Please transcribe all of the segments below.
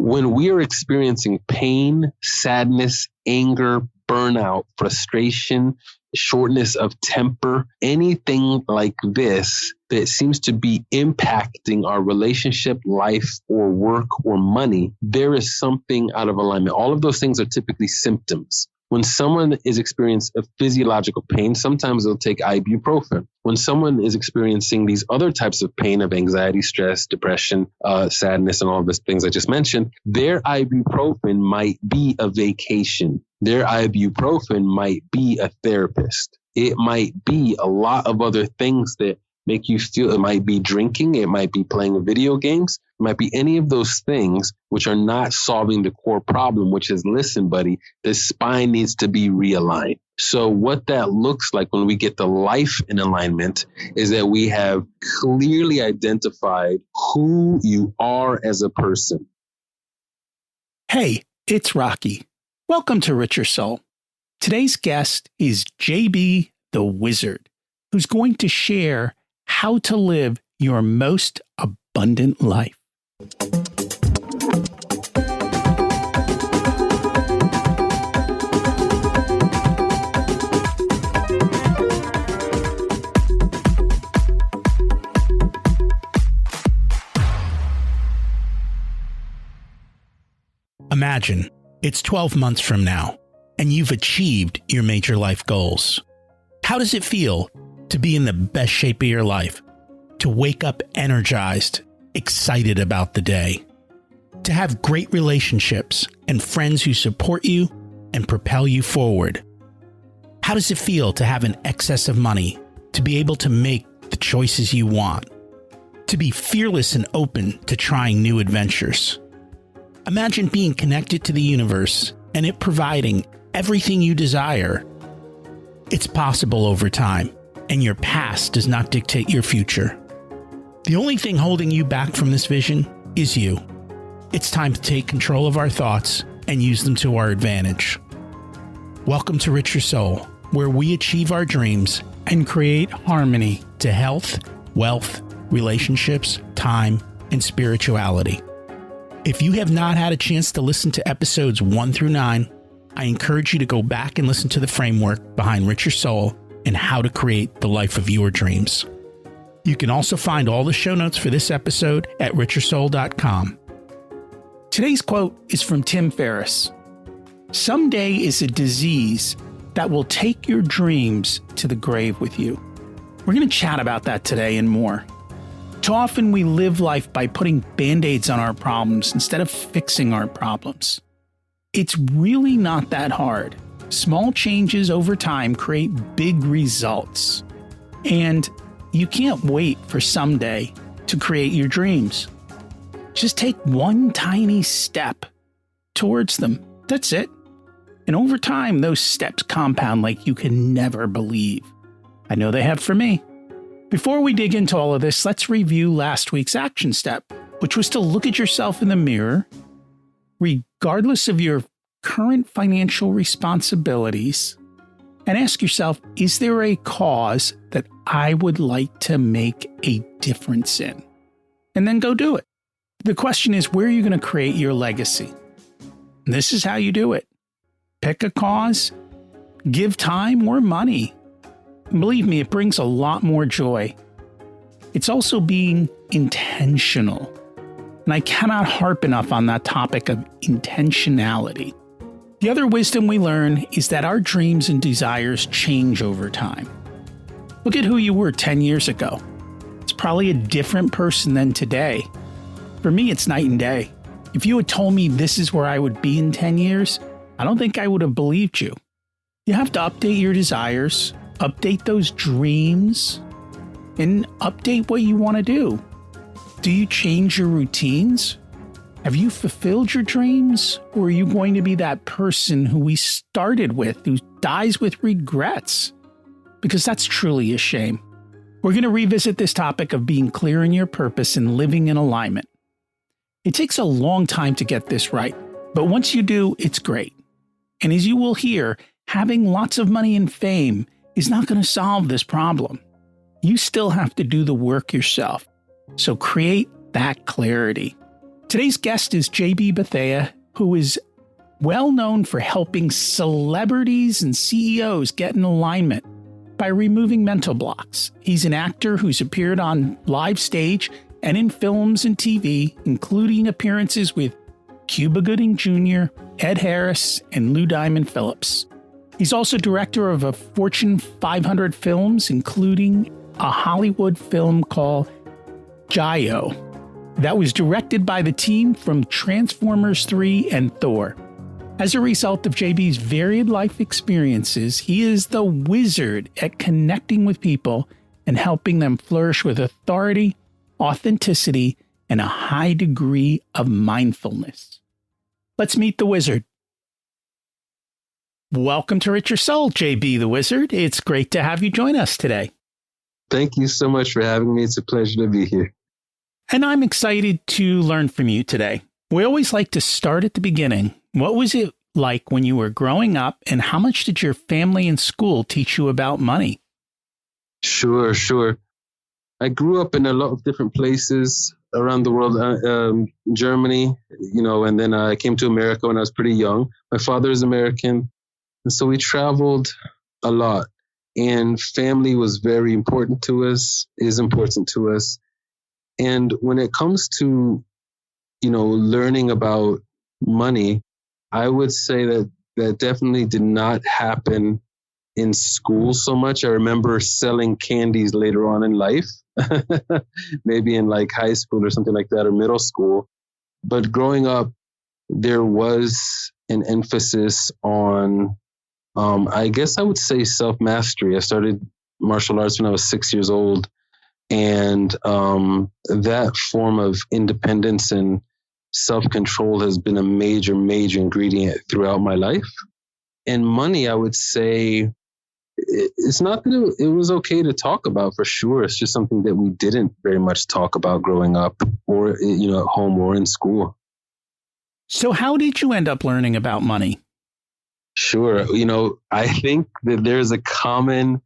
When we are experiencing pain, sadness, anger, burnout, frustration, shortness of temper, anything like this that seems to be impacting our relationship, life, or work, or money, there is something out of alignment. All of those things are typically symptoms. When someone is experiencing a physiological pain, sometimes they'll take ibuprofen. When someone is experiencing these other types of pain of anxiety, stress, depression, sadness, and all of these things I just mentioned, their ibuprofen might be a vacation. Their ibuprofen might be a therapist. It might be a lot of other things that make you feel. It might be drinking. It might be playing video games. It might be any of those things which are not solving the core problem, which is, listen, buddy, the spine needs to be realigned. So what that looks like when we get the life in alignment is that we have clearly identified who you are as a person. Hey, it's Rocky. Welcome to Richer Soul. Today's guest is JB the Wizard, who's going to share how to live your most abundant life. Imagine it's 12 months from now, and you've achieved your major life goals. How does it feel to be in the best shape of your life, to wake up energized, excited about the day, to have great relationships and friends who support you and propel you forward? How does it feel to have an excess of money, to be able to make the choices you want, to be fearless and open to trying new adventures? Imagine being connected to the universe and it providing everything you desire. It's possible over time, and your past does not dictate your future. The only thing holding you back from this vision is you. It's time to take control of our thoughts and use them to our advantage. Welcome to Richer Soul, where we achieve our dreams and create harmony to health, wealth, relationships, time, and spirituality. If you have not had a chance to listen to episodes 1 through 9, I encourage you to go back and listen to the framework behind Richer Soul and how to create the life of your dreams. You can also find all the show notes for this episode at richersoul.com. Today's quote is from Tim Ferriss. Someday is a disease that will take your dreams to the grave with you. We're going to chat about that today and more. Too often we live life by putting band-aids on our problems instead of fixing our problems. It's really not that hard. Small changes over time create big results. And you can't wait for someday to create your dreams. Just take one tiny step towards them. That's it. And over time, those steps compound like you can never believe. I know they have for me. Before we dig into all of this, let's review last week's action step, which was to look at yourself in the mirror, regardless of your current financial responsibilities, and ask yourself, is there a cause that I would like to make a difference in? And then go do it. The question is, where are you going to create your legacy? And this is how you do it. Pick a cause, give time or money. And believe me, it brings a lot more joy. It's also being intentional. And I cannot harp enough on that topic of intentionality. The other wisdom we learn is that our dreams and desires change over time. Look at who you were 10 years ago. It's probably a different person than today. For me, it's night and day. If you had told me this is where I would be in 10 years, I don't think I would have believed you. You have to update your desires, update those dreams, and update what you want to do. Do you change your routines? Have you fulfilled your dreams? Or are you going to be that person who we started with, who dies with regrets? Because that's truly a shame. We're going to revisit this topic of being clear in your purpose and living in alignment. It takes a long time to get this right, but once you do, it's great. And as you will hear, having lots of money and fame is not going to solve this problem. You still have to do the work yourself. So create that clarity. Today's guest is JB Bethea, who is well known for helping celebrities and CEOs get in alignment by removing mental blocks. He's an actor who's appeared on live stage and in films and TV, including appearances with Cuba Gooding Jr., Ed Harris, and Lou Diamond Phillips. He's also director of a Fortune 500 films, including a Hollywood film called Ningyo that was directed by the team from Transformers 3 and Thor. As a result of JB's varied life experiences, he is the wizard at connecting with people and helping them flourish with authority, authenticity, and a high degree of mindfulness. Let's meet the wizard. Welcome to Rich Your Soul, JB the Wizard. It's great to have you join us today. Thank you so much for having me. It's a pleasure to be here. And I'm excited to learn from you today. We always like to start at the beginning. What was it like when you were growing up, and how much did your family and school teach you about money? Sure. I grew up in a lot of different places around the world, Germany, and then I came to America when I was pretty young. My father is American, and so we traveled a lot. And family was very important to us, is important to us. And when it comes to, learning about money, I would say that definitely did not happen in school so much. I remember selling candies later on in life, maybe in like high school or something like that, or middle school. But growing up, there was an emphasis on, I guess I would say self-mastery. I started martial arts when I was 6 years old. And that form of independence and self-control has been a major ingredient throughout my life. And money, I would say, it's not that it was okay to talk about, for sure. It's just something that we didn't very much talk about growing up, or at home or in school. So how did you end up learning about money? Sure. I think that there's a common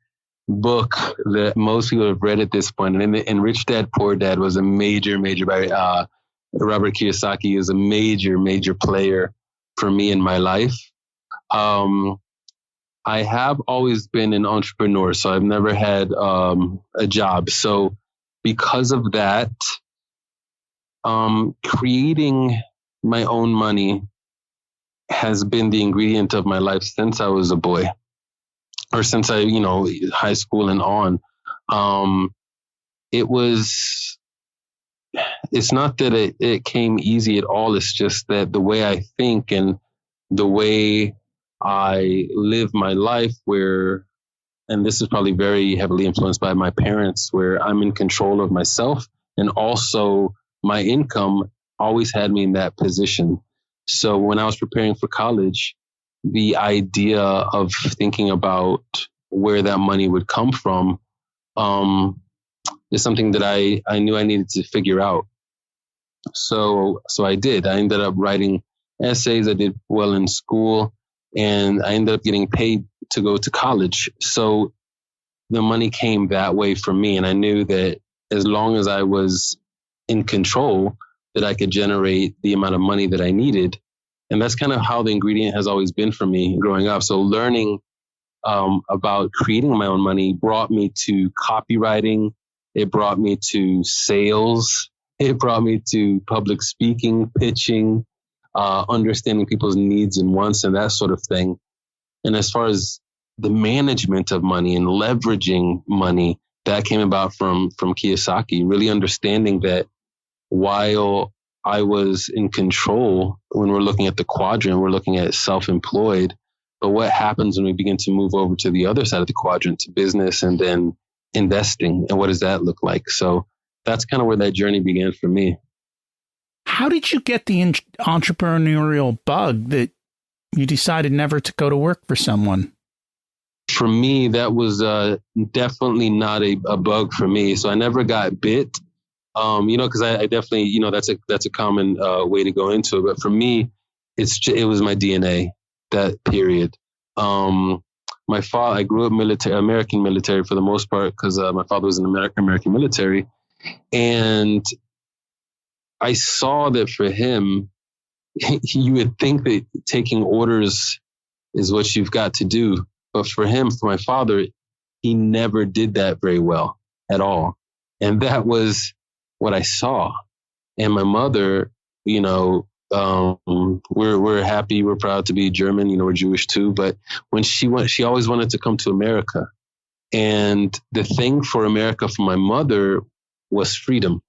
book that most people have read at this point, and Rich Dad, Poor Dad was a major by Robert Kiyosaki is a major player for me in my life. I have always been an entrepreneur, so I've never had a job. So because of that, creating my own money has been the ingredient of my life since I was a boy, or since high school and on. It's not that it came easy at all. It's just that the way I think and the way I live my life, and this is probably very heavily influenced by my parents, where I'm in control of myself, and also my income always had me in that position. So when I was preparing for college, the idea of thinking about where that money would come from is something that I knew I needed to figure out. So I did. I ended up writing essays. I did well in school, and I ended up getting paid to go to college. So the money came that way for me. And I knew that as long as I was in control, that I could generate the amount of money that I needed. And that's kind of how the ingredient has always been for me growing up. So learning about creating my own money brought me to copywriting. It brought me to sales. It brought me to public speaking, pitching, understanding people's needs and wants and that sort of thing. And as far as the management of money and leveraging money, that came about from Kiyosaki, really understanding that while I was in control, when we're looking at the quadrant, we're looking at self-employed. But what happens when we begin to move over to the other side of the quadrant, to business and then investing? And what does that look like? So that's kind of where that journey began for me. How did you get the entrepreneurial bug that you decided never to go to work for someone? For me, that was definitely not a bug for me. So I never got bit. Because I definitely, that's a common way to go into it. But for me, it was my DNA, that period. My father, I grew up American military for the most part, because my father was in the American military. And I saw that for him, you would think that taking orders is what you've got to do. But for him, for my father, he never did that very well at all. And that was what I saw. And my mother, we're happy, we're proud to be German, we're Jewish too. But when she always wanted to come to America. And the thing for America for my mother was freedom.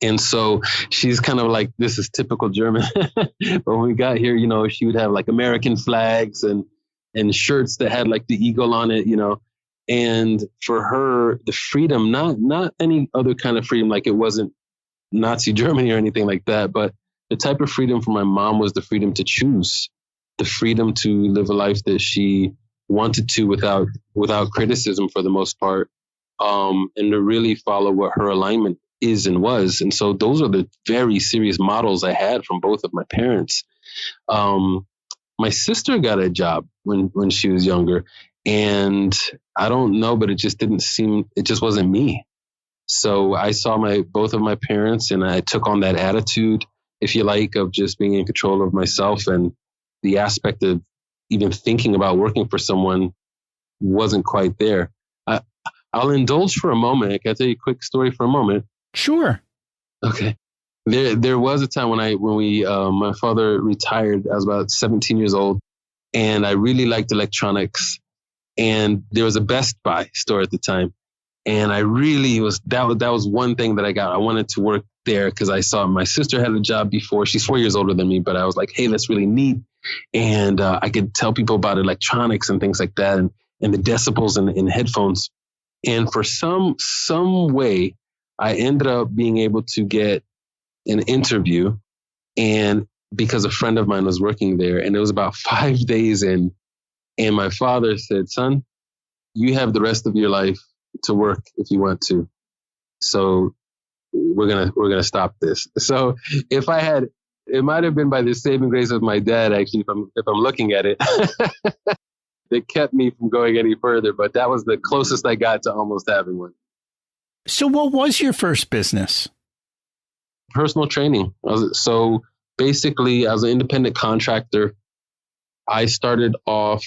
And so she's kind of like, this is typical German. But when we got here, she would have like American flags and shirts that had like the eagle on it, and for her, the freedom, not any other kind of freedom, like it wasn't Nazi Germany or anything like that, but the type of freedom for my mom was the freedom to choose, the freedom to live a life that she wanted to without criticism for the most part, and to really follow what her alignment is and was. And so those are the very serious models I had from both of my parents. My sister got a job when she was younger, and I don't know, but it just wasn't me. So I saw both of my parents, and I took on that attitude, if you like, of just being in control of myself, and the aspect of even thinking about working for someone wasn't quite there. I'll indulge for a moment. Can I tell you a quick story for a moment? Sure. Okay. There was a time when my father retired. I was about 17 years old, and I really liked electronics. And there was a Best Buy store at the time, and that was one thing that I got. I wanted to work there because I saw my sister had a job before. She's 4 years older than me, but I was like, hey, that's really neat. And I could tell people about electronics and things like that, and the decibels in headphones. And for some way, I ended up being able to get an interview, and because a friend of mine was working there, and it was about 5 days in, and my father said, son, you have the rest of your life to work if you want to. So we're gonna stop this. So it might have been by the saving grace of my dad, actually, if I'm looking at it, that kept me from going any further. But that was the closest I got to almost having one. So what was your first business? Personal training. So basically, as an independent contractor, I started off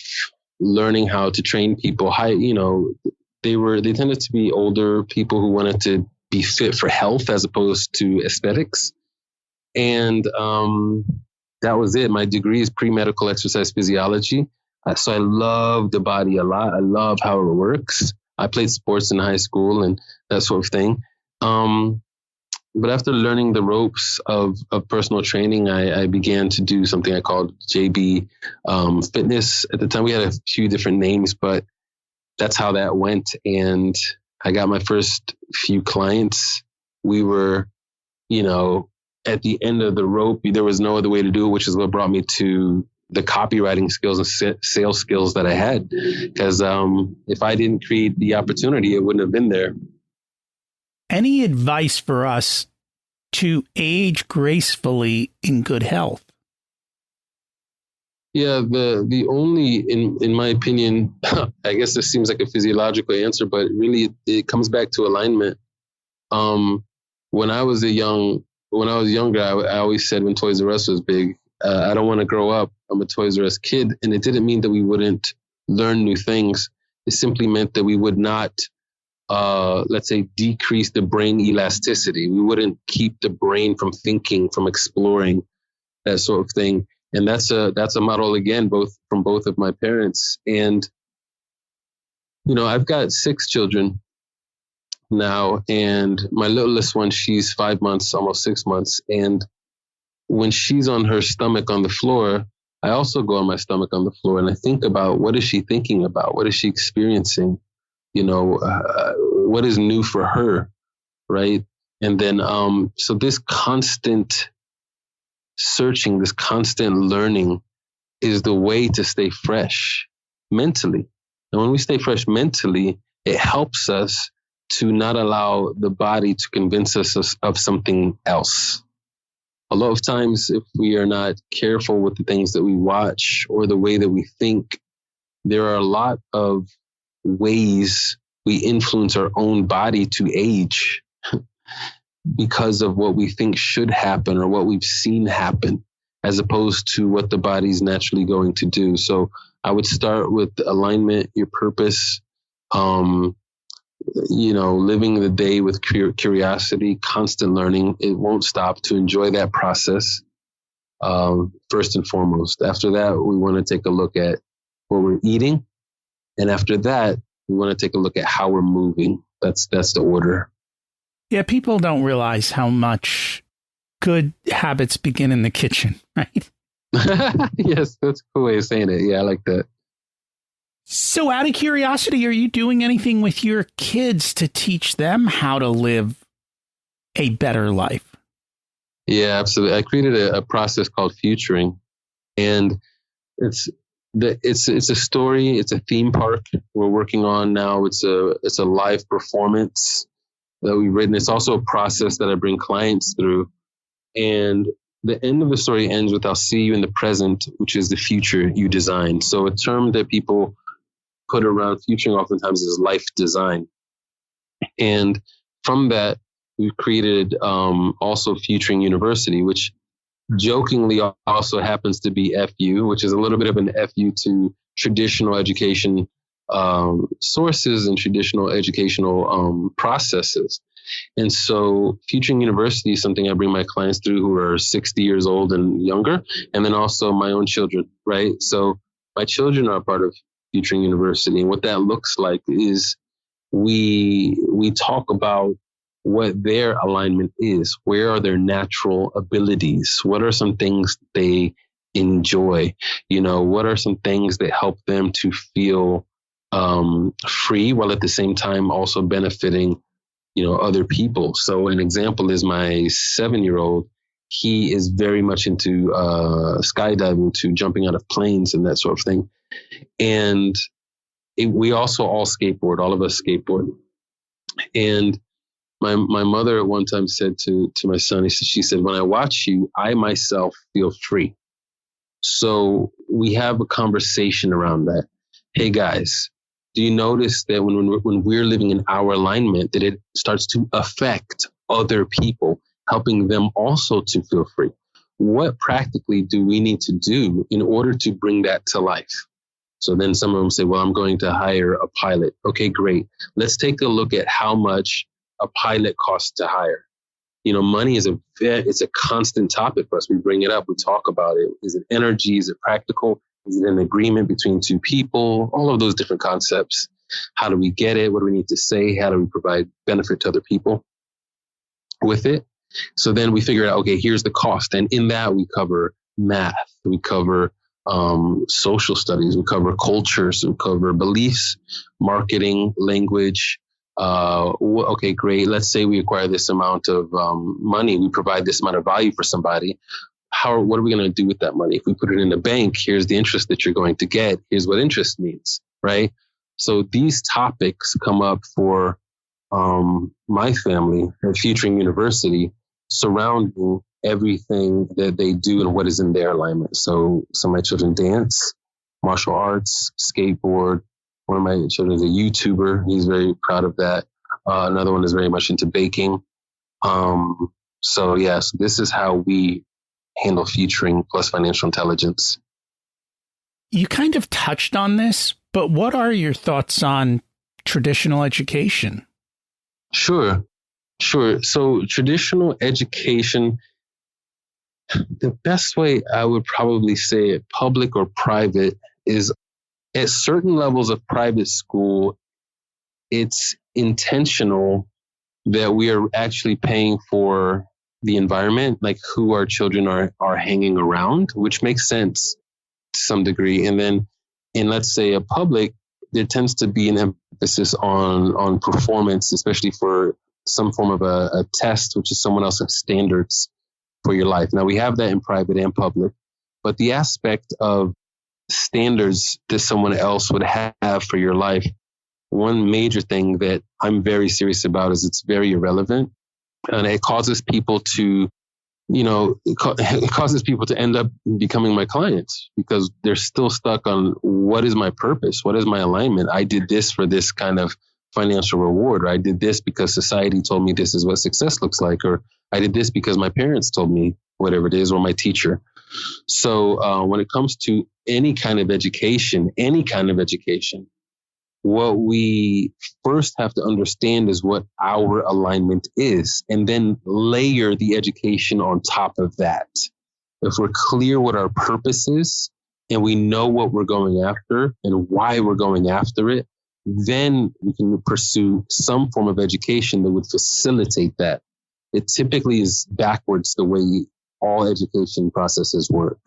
learning how to train people. They tended to be older people who wanted to be fit for health as opposed to aesthetics. And that was it. My degree is pre-medical exercise physiology. So I love the body a lot. I love how it works. I played sports in high school and that sort of thing. But after learning the ropes of personal training, I began to do something I called JB Fitness. At the time, we had a few different names, but that's how that went. And I got my first few clients. We were, at the end of the rope. There was no other way to do it, which is what brought me to the copywriting skills and sales skills that I had. Because if I didn't create the opportunity, it wouldn't have been there. Any advice for us to age gracefully in good health? Yeah, the only, in my opinion, I guess this seems like a physiological answer, but really it comes back to alignment. When I was younger, I always said when Toys R Us was big, I don't want to grow up. I'm a Toys R Us kid. And it didn't mean that we wouldn't learn new things. It simply meant that we would not, let's say, decrease the brain elasticity. We wouldn't keep the brain from thinking, from exploring, that sort of thing. And that's a model, again, from both of my parents. And, I've got 6 children now, and my littlest one, she's 5 months, almost 6 months. And when she's on her stomach on the floor, I also go on my stomach on the floor, and I think about, what is she thinking about? What is she experiencing? What is new for her, right? And then, so this constant searching, this constant learning is the way to stay fresh mentally. And when we stay fresh mentally, it helps us to not allow the body to convince us of something else. A lot of times, if we are not careful with the things that we watch or the way that we think, there are a lot of ways we influence our own body to age. because of what we think should happen or what we've seen happen, as opposed to what the body's naturally going to do. So I would start with alignment, your purpose, living the day with curiosity, constant learning. It won't stop, to enjoy that process. First and foremost. After that, we want to take a look at what we're eating. And after that, we want to take a look at how we're moving. That's the order. Yeah, people don't realize how much good habits begin in the kitchen, right? Yes, that's a cool way of saying it. Yeah, I like that. So out of curiosity, are you doing anything with your kids to teach them how to live a better life? Yeah, absolutely. I created a process called futuring, and it's a story. It's a theme park we're working on now. It's a live performance that we've written. It's also a process that I bring clients through. And the end of the story ends with, I'll see you in the present, which is the future you designed. So a term that people put around futuring oftentimes is life design. And from that, we've created also Futuring University, which jokingly also happens to be FU, which is a little bit of an FU to traditional education sources and traditional educational processes. And so Futuring University is something I bring my clients through who are 60 years old and younger, and then also my own children, right? So my children are a part of Futuring University. And what that looks like is we talk about what their alignment is. Where are their natural abilities? What are some things they enjoy? What are some things that help them to feel free while at the same time also benefiting, other people? So an example is my 7-year-old. He is very much into skydiving, to jumping out of planes and that sort of thing. And we also all skateboard, all of us skateboard. And my mother at one time said to my son, she said, when I watch you, I myself feel free. So we have a conversation around that. Hey guys, do you notice that when we're living in our alignment, that it starts to affect other people, helping them also to feel free? What practically do we need to do in order to bring that to life? So then some of them say, well, I'm going to hire a pilot. Okay, great. Let's take a look at how much a pilot costs to hire. Money is it's a constant topic for us. We bring it up. We talk about it. Is it energy? Is it practical? Is it an agreement between two people? All of those different concepts. How do we get it? What do we need to say? How do we provide benefit to other people with it? So then we figure out, okay, here's the cost. And in that, we cover math. We cover social studies. We cover cultures. We cover beliefs, marketing, language. Okay, great. Let's say we acquire this amount of money. We provide this amount of value for somebody. What are we going to do with that money? If we put it in the bank, here's the interest that you're going to get. Here's what interest means, right? So these topics come up for my family at Futuring University, surrounding everything that they do and what is in their alignment. So my children dance, martial arts, skateboard. One of my children is a YouTuber. He's very proud of that. Another one is very much into baking. So this is how we handle Futuring plus financial intelligence. You kind of touched on this, but what are your thoughts on traditional education? Sure. So traditional education, the best way I would probably say it, public or private, is at certain levels of private school, it's intentional that we are actually paying for the environment, like who our children are hanging around, which makes sense to some degree. And then in, let's say, a public, there tends to be an emphasis on performance, especially for some form of a test, which is someone else's standards for your life. Now, we have that in private and public, but the aspect of standards that someone else would have for your life, one major thing that I'm very serious about is it's very irrelevant. And it causes people to, it causes people to end up becoming my clients because they're still stuck on what is my purpose? What is my alignment? I did this for this kind of financial reward, or I did this because society told me this is what success looks like, or I did this because my parents told me whatever it is, or my teacher. So when it comes to any kind of education, what we first have to understand is what our alignment is, and then layer the education on top of that. If we're clear what our purpose is, and we know what we're going after and why we're going after it, then we can pursue some form of education that would facilitate that. It typically is backwards the way all education processes work.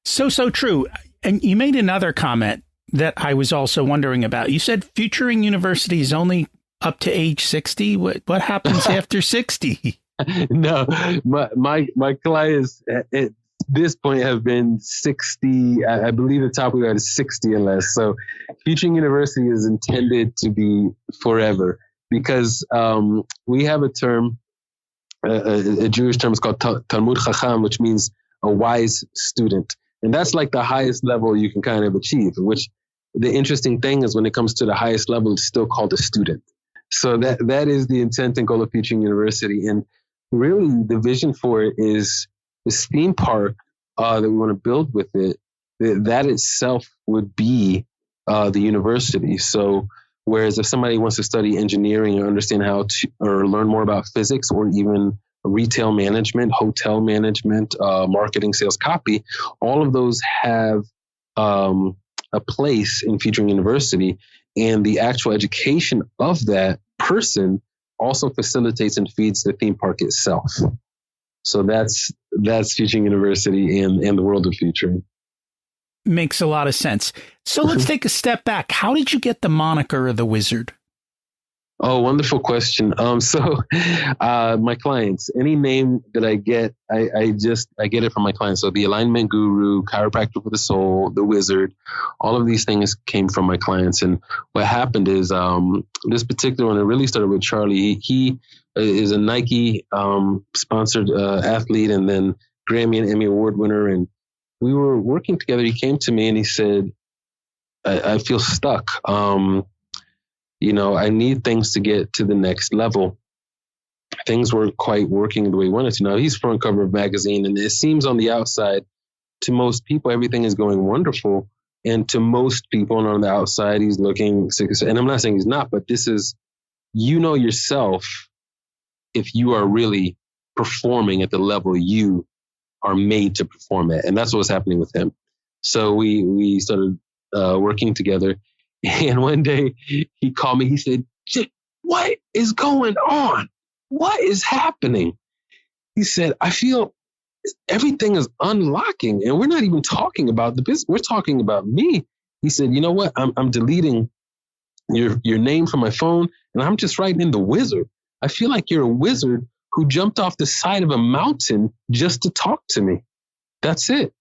So true. And you made another comment that I was also wondering about. You said Futuring University is only up to age 60. What happens after 60? No, my clients at this point have been 60. I believe the top we got is 60 and less. So Futuring University is intended to be forever, because we have a term, a Jewish term is called Talmud Chacham, which means a wise student. And that's like the highest level you can kind of achieve, which the interesting thing is when it comes to the highest level, it's still called a student. So that is the intent and goal of Futuring University. And really the vision for it is this theme park that we want to build with it. That itself would be the university. So whereas if somebody wants to study engineering or understand how to, or learn more about physics, or even retail management, hotel management, marketing, sales, copy, all of those have a place in Futuring University. And the actual education of that person also facilitates and feeds the theme park itself. So that's Futuring University and the world of Futuring. Makes a lot of sense. So let's take a step back. How did you get the moniker of the Wizard? Oh, wonderful question. So my clients, any name that I get, I get it from my clients. So the alignment guru, chiropractor for the soul, the wizard, all of these things came from my clients. And what happened is this particular one, it really started with Charlie. He is a Nike sponsored athlete, and then Grammy and Emmy Award winner. And we were working together. He came to me and he said, I feel stuck. I need things to get to the next level. Things weren't quite working the way he wanted to. Now, he's front cover of magazine, and it seems on the outside to most people, everything is going wonderful. And to most people on the outside, he's looking successful. And I'm not saying he's not, but this is, yourself, if you are really performing at the level you are made to perform at. And that's what was happening with him. So we started working together. And one day he called me. He said, "What is going on? What is happening?" He said, "I feel everything is unlocking, and we're not even talking about the business. We're talking about me." He said, "You know what? I'm deleting your name from my phone, and I'm just writing in the wizard. I feel like you're a wizard who jumped off the side of a mountain just to talk to me. That's it."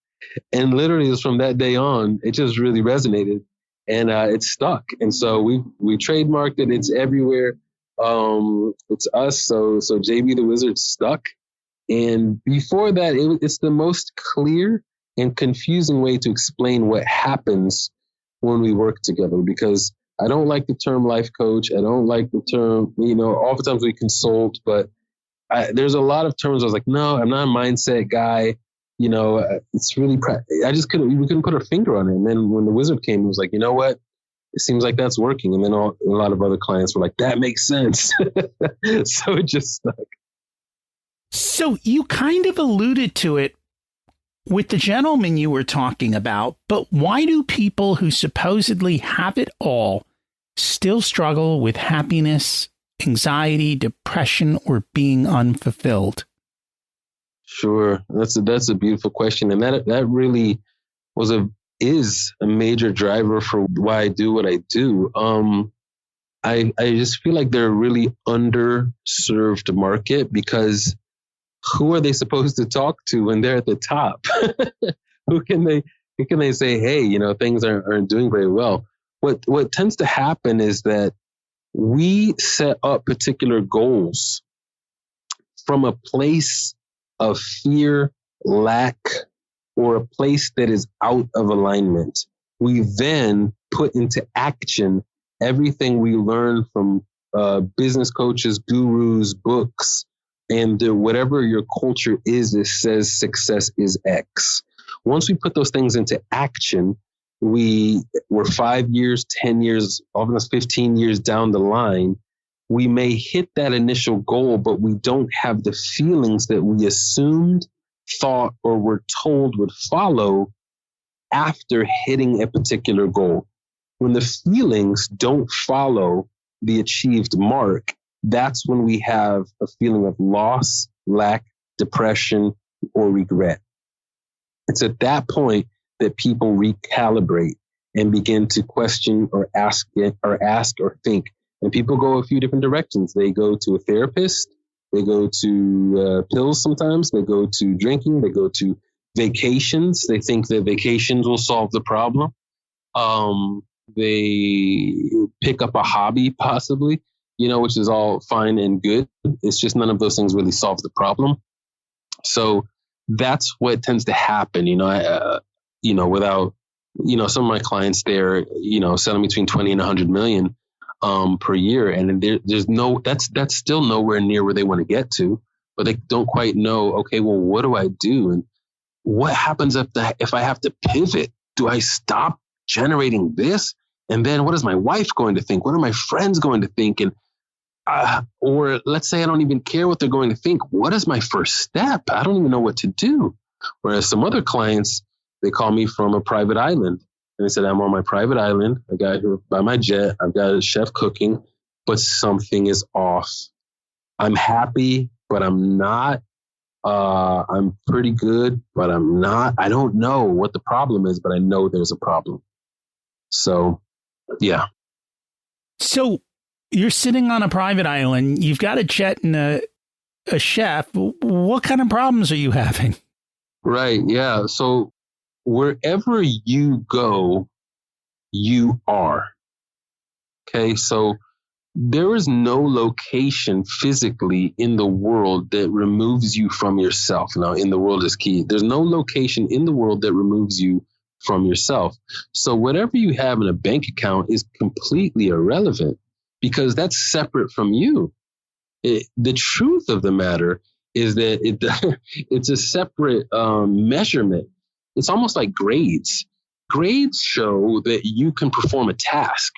And literally, it was from that day on, it just really resonated. And it's stuck. And so we trademarked it. It's everywhere. It's us. So JB the Wizard stuck. And before that, it's the most clear and confusing way to explain what happens when we work together, because I don't like the term life coach. I don't like the term, oftentimes we consult, but there's a lot of terms I was like, no, I'm not a mindset guy. It's really, we couldn't put our finger on it. And then when the wizard came, it was like, you know what? It seems like that's working. And then a lot of other clients were like, that makes sense. So it just stuck. So you kind of alluded to it with the gentleman you were talking about, but why do people who supposedly have it all still struggle with happiness, anxiety, depression, or being unfulfilled? Sure. That's a beautiful question. And that really is a major driver for why I do what I do. I just feel like they're a really underserved market, because who are they supposed to talk to when they're at the top? Who can they say, hey, things aren't doing very well? What tends to happen is that we set up particular goals from a place of fear, lack, or a place that is out of alignment. We then put into action everything we learn from business coaches, gurus, books, and whatever your culture is, it says success is X. Once we put those things into action, we're 5 years, 10 years, almost 15 years down the line, we may hit that initial goal, but we don't have the feelings that we assumed, thought, or were told would follow after hitting a particular goal. When the feelings don't follow the achieved mark, that's when we have a feeling of loss, lack, depression, or regret. It's at that point that people recalibrate and begin to question or ask or think. And people go a few different directions. They go to a therapist. They go to pills sometimes. They go to drinking. They go to vacations. They think that vacations will solve the problem. They pick up a hobby possibly, which is all fine and good. It's just none of those things really solve the problem. So that's what tends to happen, without, some of my clients, they're, selling between 20 and 100 million per year. And that's still nowhere near where they want to get to, but they don't quite know, okay, well, what do I do? And what happens if I have to pivot? Do I stop generating this? And then what is my wife going to think? What are my friends going to think? And or let's say I don't even care what they're going to think. What is my first step? I don't even know what to do. Whereas some other clients, they call me from a private island. And they said, I'm on my private island. I got here by my jet. I've got a chef cooking, but something is off. I'm happy, but I'm not. I'm pretty good, but I'm not. I don't know what the problem is, but I know there's a problem. So, yeah. So you're sitting on a private island. You've got a jet and a chef. What kind of problems are you having? Right. Yeah. So wherever you go, you are. Okay. So there is no location physically in the world that removes you from yourself. Now, in the world is key. There's no location in the world that removes you from yourself. So whatever you have in a bank account is completely irrelevant because that's separate from you. The truth of the matter is that it's a separate measurement. It's almost like grades. Grades show that you can perform a task.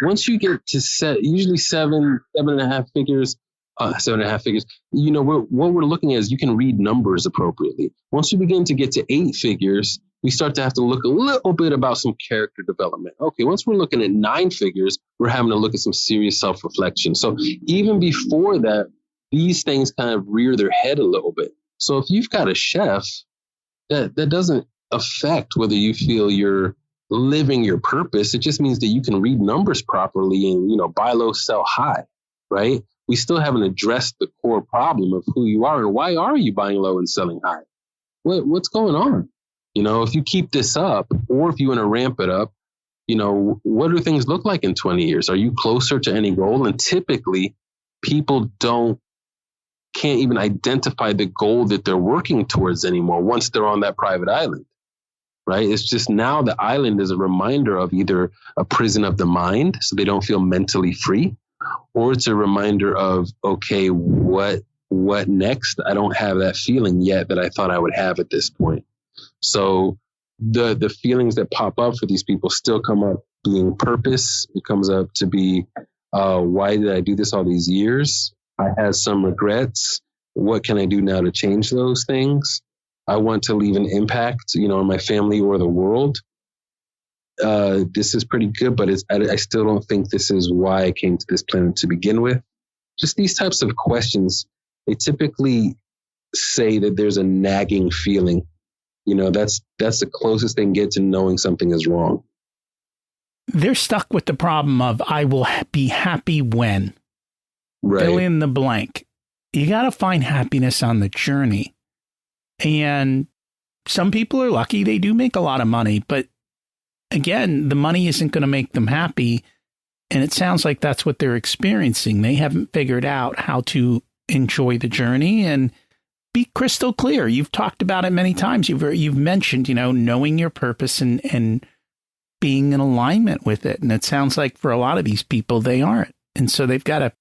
Once you get to usually seven and a half figures, what we're looking at is you can read numbers appropriately. Once you begin to get to 8 figures, we start to have to look a little bit about some character development. Okay, once we're looking at 9 figures, we're having to look at some serious self-reflection. So even before that, these things kind of rear their head a little bit. So if you've got a chef, that doesn't affect whether you feel you're living your purpose. It just means that you can read numbers properly and, buy low, sell high, right? We still haven't addressed the core problem of who you are and why are you buying low and selling high? What's going on? If you keep this up or if you want to ramp it up, what do things look like in 20 years? Are you closer to any goal? And typically people can't even identify the goal that they're working towards anymore once they're on that private island. Right? It's just now the island is a reminder of either a prison of the mind, so they don't feel mentally free, or it's a reminder of, okay, what next? I don't have that feeling yet that I thought I would have at this point. So the feelings that pop up for these people still come up being purpose. It comes up to be, why did I do this all these years? I had some regrets. What can I do now to change those things? I want to leave an impact, on my family or the world. This is pretty good, but I still don't think this is why I came to this planet to begin with. Just these types of questions, they typically say that there's a nagging feeling. That's the closest they can get to knowing something is wrong. They're stuck with the problem of I will be happy when. Right. Fill in the blank. You got to find happiness on the journey. And some people are lucky. They do make a lot of money. But again, the money isn't going to make them happy. And it sounds like that's what they're experiencing. They haven't figured out how to enjoy the journey and be crystal clear. You've talked about it many times. You've mentioned, knowing your purpose and being in alignment with it. And it sounds like for a lot of these people, they aren't. And so they've got to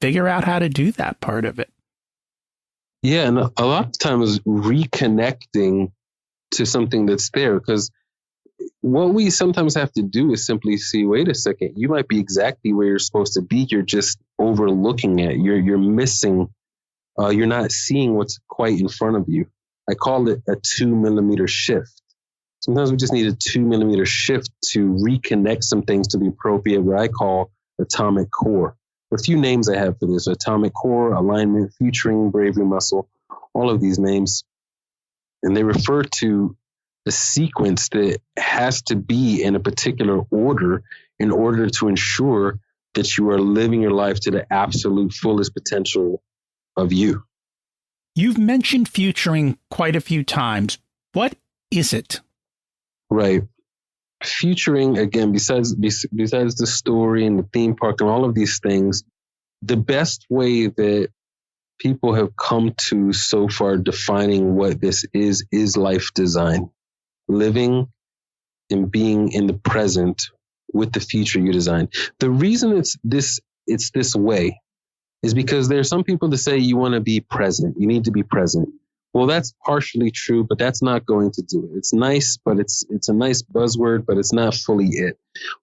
figure out how to do that part of it. Yeah. And a lot of times reconnecting to something that's there, because what we sometimes have to do is simply see, wait a second, you might be exactly where you're supposed to be. You're just overlooking it. You're missing, you're not seeing what's quite in front of you. I call it a 2 mm shift. Sometimes we just need a 2 mm shift to reconnect some things to the appropriate, what I call atomic core. A few names I have for this: atomic core, alignment, futuring, bravery muscle, all of these names. And they refer to a sequence that has to be in a particular order in order to ensure that you are living your life to the absolute fullest potential of you. You've mentioned futuring quite a few times. What is it? Right. Futuring, again, besides the story and the theme park and all of these things, the best way that people have come to so far defining what this is life design. Living and being in the present with the future you design. The reason it's this way is because there are some people that say you want to be present. You need to be present. Well, that's partially true, but that's not going to do it. It's nice, but it's a nice buzzword, but it's not fully it.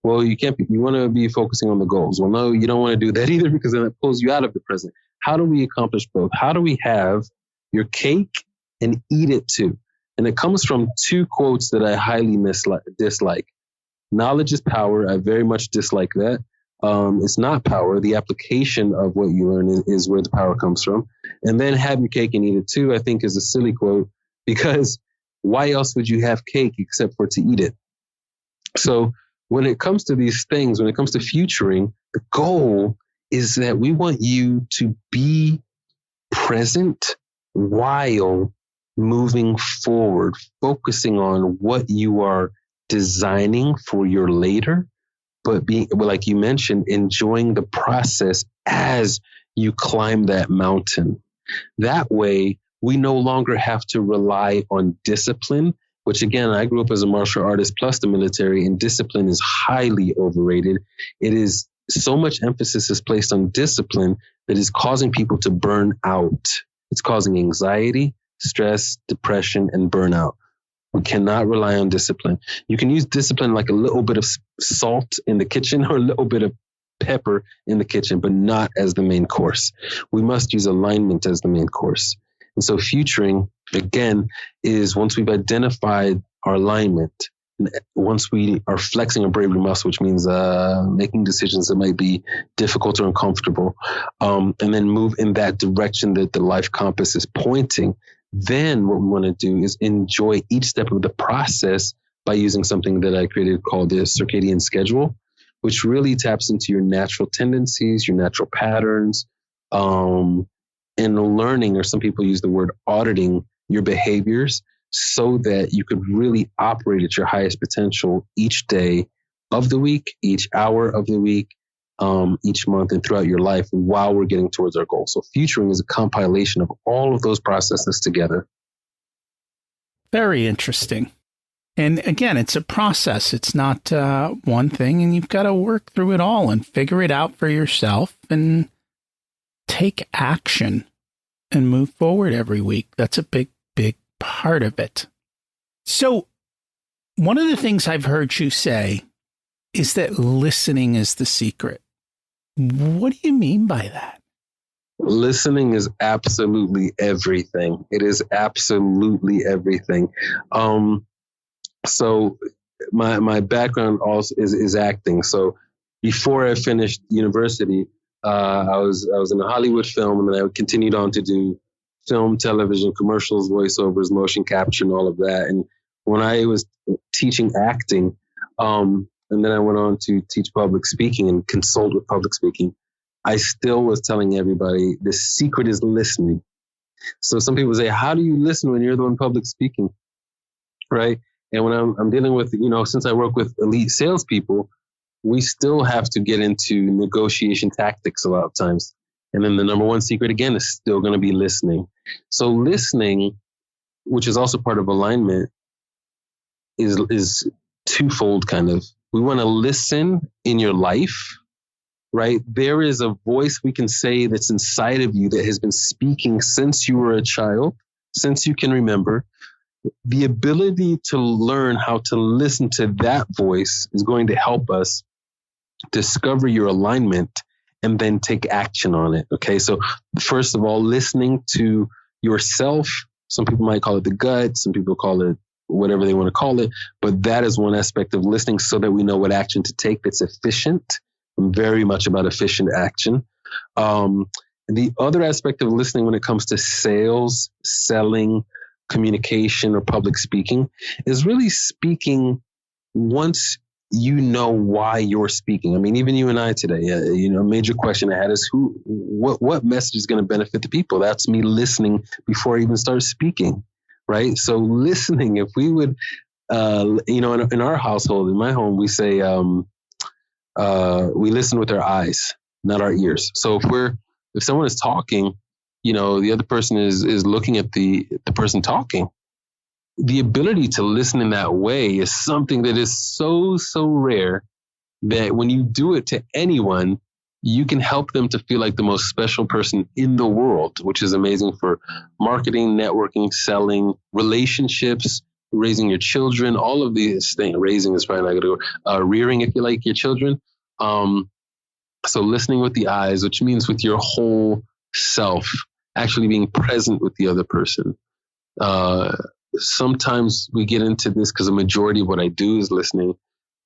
Well, you want to be focusing on the goals. Well, no, you don't want to do that either, because then it pulls you out of the present. How do we accomplish both? How do we have your cake and eat it too? And it comes from two quotes that I highly dislike. Knowledge is power. I very much dislike that. It's not power. The application of what you learn is where the power comes from. And then have your cake and eat it too, I think, is a silly quote, because why else would you have cake except for to eat it? So when it comes to these things, when it comes to futuring, the goal is that we want you to be present while moving forward, focusing on what you are designing for your later, but being, like you mentioned, enjoying the process as you climb that mountain. That way, we no longer have to rely on discipline, which again, I grew up as a martial artist plus the military, and discipline is highly overrated. It is so much emphasis is placed on discipline that is causing people to burn out. It's causing anxiety, stress, depression, and burnout. We cannot rely on discipline. You can use discipline like a little bit of salt in the kitchen or a little bit of pepper in the kitchen, but not as the main course. We must use alignment as the main course. And so futuring, again, is once we've identified our alignment, once we are flexing our bravery muscle, which means making decisions that might be difficult or uncomfortable, and then move in that direction that the life compass is pointing, then what we want to do is enjoy each step of the process by using something that I created called the circadian schedule, which really taps into your natural tendencies, your natural patterns, and learning, or some people use the word auditing your behaviors so that you could really operate at your highest potential each day of the week, each hour of the week, each month, and throughout your life while we're getting towards our goal. So futuring is a compilation of all of those processes together. Very interesting. And again, it's a process. It's not one thing, and you've got to work through it all and figure it out for yourself and take action and move forward every week. That's a big, big part of it. So one of the things I've heard you say is that listening is the secret. What do you mean by that? Listening is absolutely everything. It is absolutely everything. So my background also is acting. So before I finished university, I was in a Hollywood film, and then I continued on to do film, television, commercials, voiceovers, motion capture, and all of that. And when I was teaching acting, and then I went on to teach public speaking and consult with public speaking, I still was telling everybody the secret is listening. So some people say, how do you listen when you're the one public speaking? Right. And when I'm dealing with, since I work with elite salespeople, we still have to get into negotiation tactics a lot of times. And then the number one secret, again, is still going to be listening. So listening, which is also part of alignment, is twofold kind of. We want to listen in your life, right? There is a voice we can say that's inside of you that has been speaking since you were a child, since you can remember. The ability to learn how to listen to that voice is going to help us discover your alignment and then take action on it. Okay. So first of all, listening to yourself. Some people might call it the gut. Some people call it whatever they want to call it. But that is one aspect of listening so that we know what action to take that's efficient. I'm very much about efficient action. The other aspect of listening when it comes to sales, selling, communication, or public speaking is really speaking once you know why you're speaking. I mean, even you and I today, a major question I had is what message is going to benefit the people? That's me listening before I even start speaking, right? So listening, if we would, in our household, in my home, we say, we listen with our eyes, not our ears. So if someone is talking, the other person is looking at the person talking. The ability to listen in that way is something that is so, so rare that when you do it to anyone, you can help them to feel like the most special person in the world, which is amazing for marketing, networking, selling, relationships, raising your children, all of these things. Raising is probably not going to go. Rearing, if you like, your children. So listening with the eyes, which means with your whole self, actually being present with the other person. Sometimes we get into this because the majority of what I do is listening.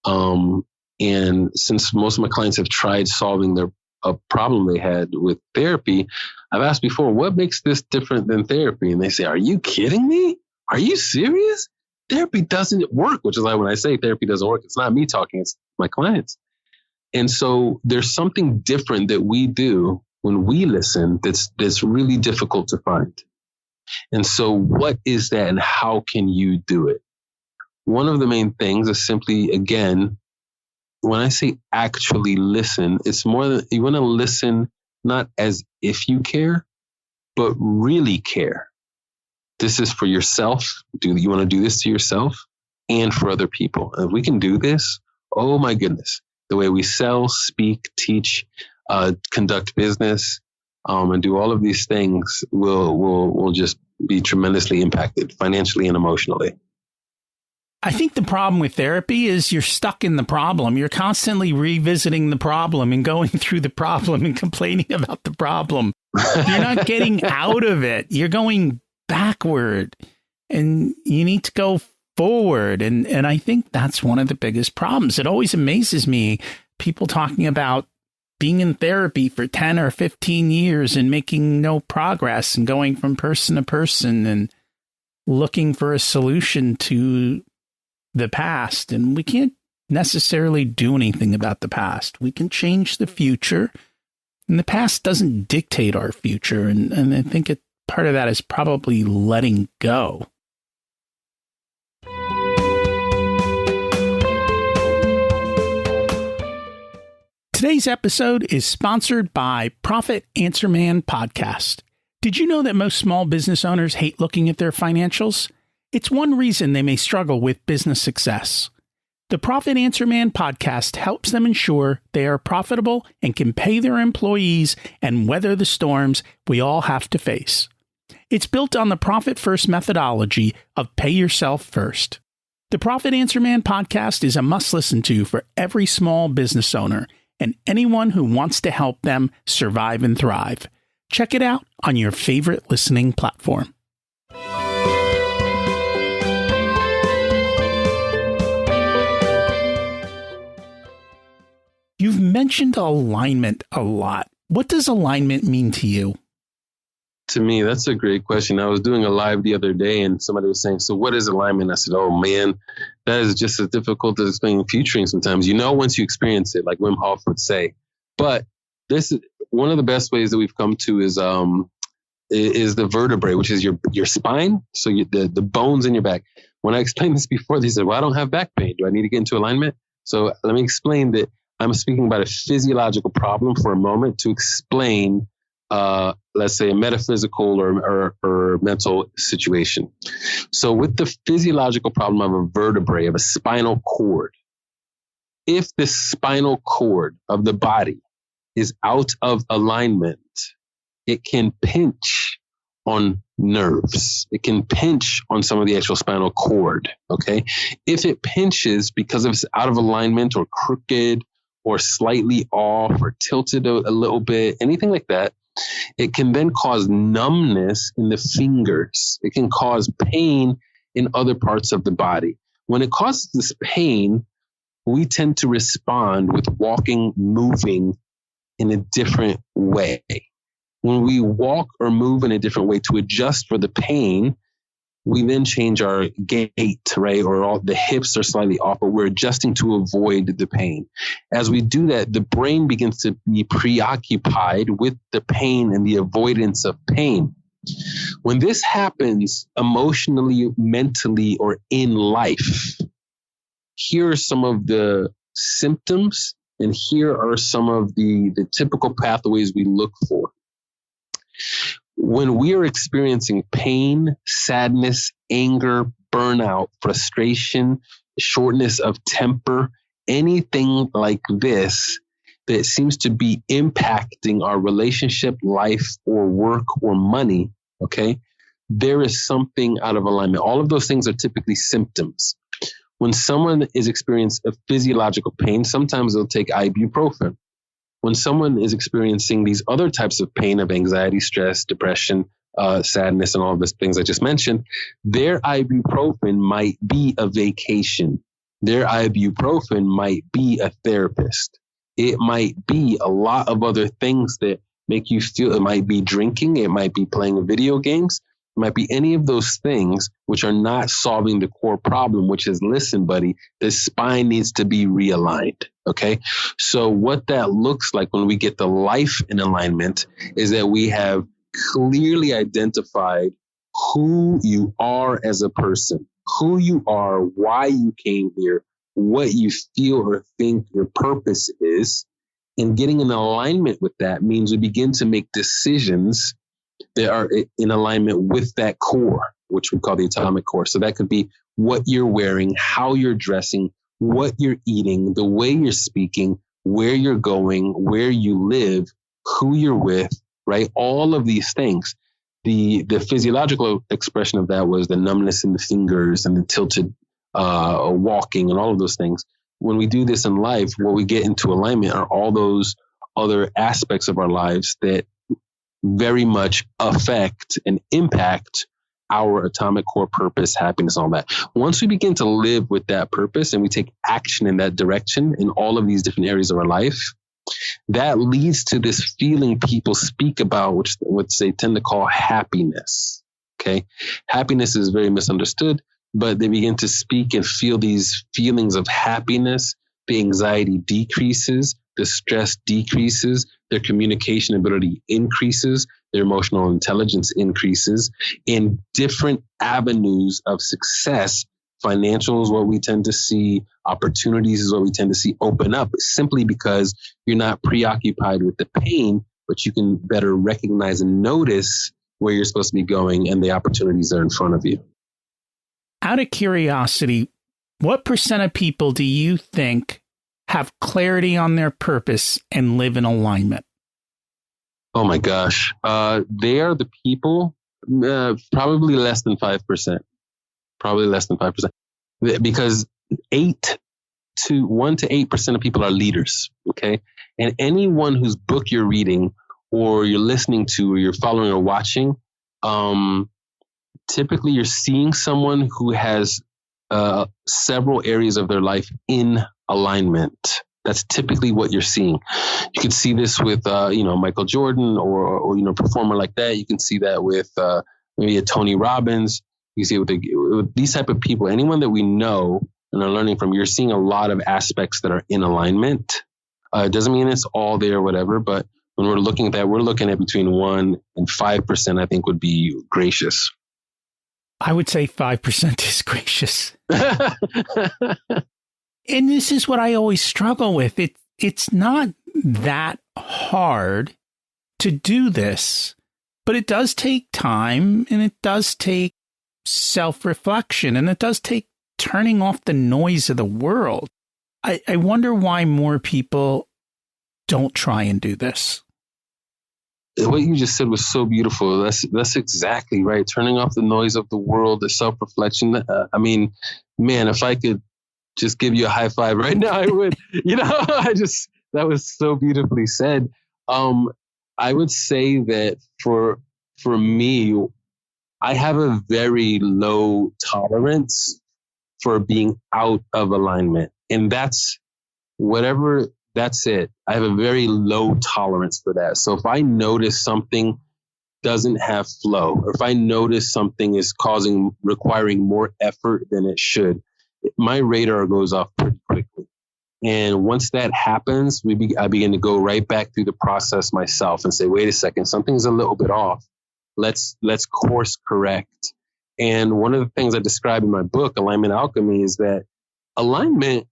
And since most of my clients have tried solving a problem they had with therapy, I've asked before, what makes this different than therapy? And they say, are you kidding me? Are you serious? Therapy doesn't work, which is why when I say therapy doesn't work, it's not me talking, it's my clients. And so there's something different that we do when we listen that's really difficult to find. And so what is that and how can you do it? One of the main things is simply, again, when I say actually listen, it's more that you want to listen not as if you care, but really care. This is for yourself. You want to do this to yourself and for other people? And if we can do this, oh my goodness, the way we sell, speak, teach, conduct business, and do all of these things will just be tremendously impacted financially and emotionally. I think the problem with therapy is you're stuck in the problem. You're constantly revisiting the problem and going through the problem and complaining about the problem. You're not getting out of it. You're going backward and you need to go forward. And I think that's one of the biggest problems. It always amazes me, people talking about being in therapy for 10 or 15 years and making no progress and going from person to person and looking for a solution to the past. And we can't necessarily do anything about the past. We can change the future, and the past doesn't dictate our future. And I think part of that is probably letting go. Today's episode is sponsored by Profit Answer Man Podcast. Did you know that most small business owners hate looking at their financials? It's one reason they may struggle with business success. The Profit Answer Man Podcast helps them ensure they are profitable and can pay their employees and weather the storms we all have to face. It's built on the Profit First methodology of pay yourself first. The Profit Answer Man Podcast is a must listen to for every small business owner and anyone who wants to help them survive and thrive. Check it out on your favorite listening platform. You've mentioned alignment a lot. What does alignment mean to you? To me, that's a great question. I was doing a live the other day and somebody was saying, so what is alignment? I said, oh man, that is just as difficult as explaining futuring sometimes. Once you experience it, like Wim Hof would say. But this is one of the best ways that we've come to is the vertebrae, which is your spine. So the bones in your back. When I explained this before, they said, well, I don't have back pain. Do I need to get into alignment? So let me explain that I'm speaking about a physiological problem for a moment to explain let's say a metaphysical or mental situation. So with the physiological problem of a vertebrae, of a spinal cord, if the spinal cord of the body is out of alignment, it can pinch on nerves. It can pinch on some of the actual spinal cord. Okay. If it pinches because it's out of alignment or crooked or slightly off or tilted a little bit, anything like that, it can then cause numbness in the fingers. It can cause pain in other parts of the body. When it causes this pain, we tend to respond with walking, moving in a different way. When we walk or move in a different way to adjust for the pain, we then change our gait, right? Or all the hips are slightly off, but we're adjusting to avoid the pain. As we do that, the brain begins to be preoccupied with the pain and the avoidance of pain. When this happens emotionally, mentally, or in life, here are some of the symptoms, and here are some of the typical pathways we look for. When we are experiencing pain, sadness, anger, burnout, frustration, shortness of temper, anything like this that seems to be impacting our relationship, life, or work, or money, okay, there is something out of alignment. All of those things are typically symptoms. When someone is experiencing a physiological pain, sometimes they'll take ibuprofen. When someone is experiencing these other types of pain of anxiety, stress, depression, sadness, and all of those things I just mentioned, their ibuprofen might be a vacation. Their ibuprofen might be a therapist. It might be a lot of other things that make you feel. It might be drinking. It might be playing video games. It might be any of those things which are not solving the core problem, which is, listen, buddy, the spine needs to be realigned. Okay. So what that looks like when we get the life in alignment is that we have clearly identified who you are as a person, who you are, why you came here, what you feel or think your purpose is. And getting in alignment with that means we begin to make decisions that are in alignment with that core, which we call the atomic core. So that could be what you're wearing, how you're dressing, what you're eating, the way you're speaking, where you're going, where you live, who you're with, right? All of these things. The physiological expression of that was the numbness in the fingers and the tilted walking and all of those things. When we do this in life, what we get into alignment are all those other aspects of our lives that very much affect and impact our atomic core purpose, happiness, all that. Once we begin to live with that purpose and we take action in that direction in all of these different areas of our life, that leads to this feeling people speak about, which they tend to call happiness. Okay. Happiness is very misunderstood, but they begin to speak and feel these feelings of happiness. The anxiety decreases, the stress decreases, their communication ability increases, their emotional intelligence increases, in different avenues of success. Financial is what we tend to see. Opportunities is what we tend to see open up simply because you're not preoccupied with the pain, but you can better recognize and notice where you're supposed to be going and the opportunities that are in front of you. Out of curiosity, what % of people do you think have clarity on their purpose and live in alignment? Oh my gosh. They are the people, probably less than 5%. Probably less than 5%. Because 1 to 8% of people are leaders. Okay. And anyone whose book you're reading or you're listening to or you're following or watching, typically you're seeing someone who has several areas of their life in alignment. That's typically what you're seeing. You can see this with, Michael Jordan or a performer like that. You can see that with maybe a Tony Robbins. You see it with these type of people, anyone that we know and are learning from, you're seeing a lot of aspects that are in alignment. It doesn't mean it's all there or whatever, but when we're looking at that, we're looking at between 1 and 5%, I think would be gracious. I would say 5% is gracious. And this is what I always struggle with. It's not that hard to do this, but it does take time and it does take self-reflection and it does take turning off the noise of the world. I wonder why more people don't try and do this. What you just said was so beautiful. That's exactly right. Turning off the noise of the world, the self-reflection. I mean, man, if I could just give you a high five right now, I would. That was so beautifully said. I would say that for me, I have a very low tolerance for being out of alignment, and that's it. I have a very low tolerance for that. So if I notice something doesn't have flow, or if I notice something is requiring more effort than it should, my radar goes off pretty quickly. And once that happens, I begin to go right back through the process myself and say, wait a second, something's a little bit off. Let's course correct. And one of the things I describe in my book, Alignment Alchemy, is that alignment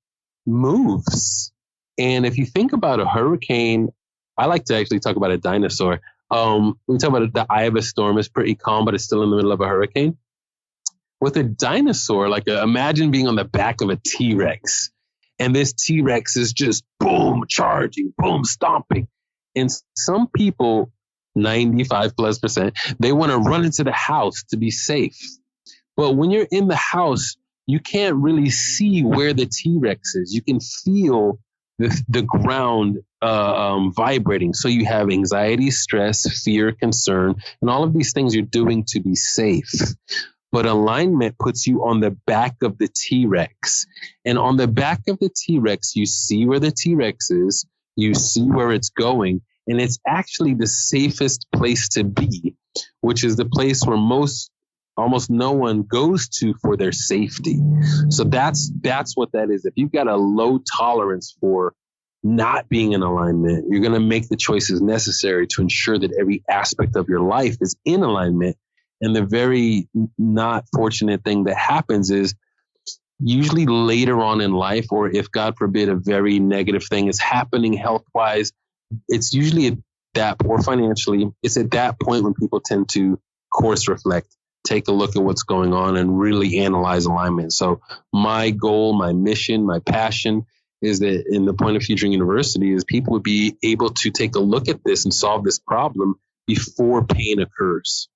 moves. And if you think about a hurricane, I like to actually talk about a dinosaur. We talk about the eye of a storm is pretty calm, but it's still in the middle of a hurricane. With a dinosaur, imagine being on the back of a T-Rex. And this T-Rex is just boom, charging, boom, stomping. And some people, 95+%, they want to run into the house to be safe. But when you're in the house, you can't really see where the T-Rex is. You can feel the ground vibrating. So you have anxiety, stress, fear, concern, and all of these things you're doing to be safe. But alignment puts you on the back of the T-Rex. And on the back of the T-Rex, you see where the T-Rex is, you see where it's going, and it's actually the safest place to be, which is the place where almost no one goes to for their safety. So that's what that is. If you've got a low tolerance for not being in alignment, you're going to make the choices necessary to ensure that every aspect of your life is in alignment. And the very not fortunate thing that happens is usually later on in life, or if God forbid a very negative thing is happening health-wise, it's usually at that, or financially, it's at that point when people tend to course reflect, take a look at what's going on and really analyze alignment. So my goal, my mission, my passion is that in the Point of Future University is people would be able to take a look at this and solve this problem before pain occurs.